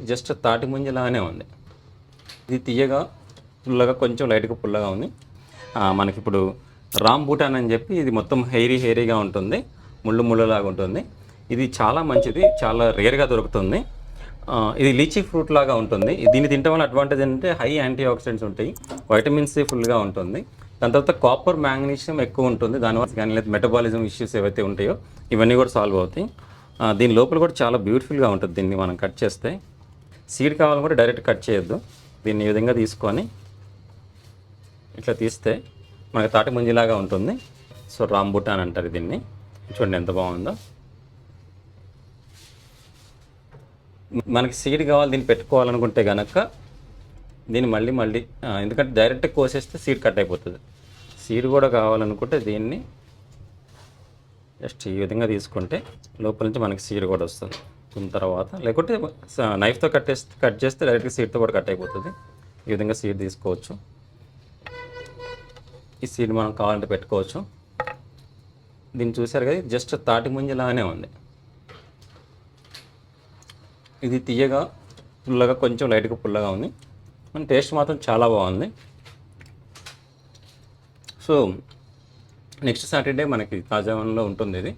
Just తాటి ముంజలానే ఉంది. ఇది తీయగా పుల్లగా కొంచెం లైట్గా పుల్లగా ఉంది. మనకిప్పుడు రాంబూటాన్ అని చెప్పి ఇది మొత్తం హెయిరీగా ఉంటుంది, ముళ్ళు ముళ్ళలాగా ఉంటుంది. ఇది చాలా మంచిది, చాలా రేర్గా దొరుకుతుంది. ఇది లీచీ ఫ్రూట్ లాగా ఉంటుంది. దీన్ని తినడం వల్ల అడ్వాంటేజ్ ఏంటంటే హై యాంటీ ఆక్సిడెంట్స్ ఉంటాయి, వైటమిన్ సి ఫుల్గా ఉంటుంది. దాని తర్వాత కాపర్ మ్యాంగనీషియం ఎక్కువ ఉంటుంది. దానివల్ల కానీ లేదా మెటబాలిజం ఇష్యూస్ ఏవైతే ఉంటాయో ఇవన్నీ కూడా సాల్వ్ అవుతాయి. దీని లోపల కూడా చాలా బ్యూటిఫుల్గా ఉంటుంది. దీన్ని మనం కట్ చేస్తే సీడ్ కావాలని కూడా డైరెక్ట్ కట్ చేయొద్దు. దీన్ని ఈ విధంగా తీసుకొని ఇట్లా తీస్తే మనకి తాటి ముంజిలాగా ఉంటుంది. సో రాంబూటాన్ అంటారు దీన్ని. చూడండి ఎంత బాగుందో. మనకి సీడ్ కావాలి దీన్ని పెట్టుకోవాలనుకుంటే కనుక దీన్ని మళ్ళీ ఎందుకంటే డైరెక్ట్ కోసేస్తే సీడ్ కట్ అయిపోతుంది. సీడ్ కూడా కావాలనుకుంటే దీన్ని జస్ట్ ఈ విధంగా తీసుకుంటే లోపల నుంచి మనకి సీడ్ కూడా వస్తుంది. దాని తర్వాత లేకుంటే నైఫ్తో కట్ చేస్తే డైరెక్ట్గా సీడ్తో కూడా కట్ అయిపోతుంది. ఈ విధంగా సీడ్ తీసుకోవచ్చు. ఈ సీడ్ మనం కావాలంటే పెట్టుకోవచ్చు. దీన్ని చూసారు కదా, జస్ట్ తాటి ముంజలానే ఉంది. ఇది తీయగా పుల్లగా కొంచెం లైట్గా పుల్లగా ఉంది. మన టేస్ట్ మాత్రం చాలా బాగుంది. సో నెక్స్ట్ సాటర్డే మనకి తాజావన్లో ఉంటుంది ఇది.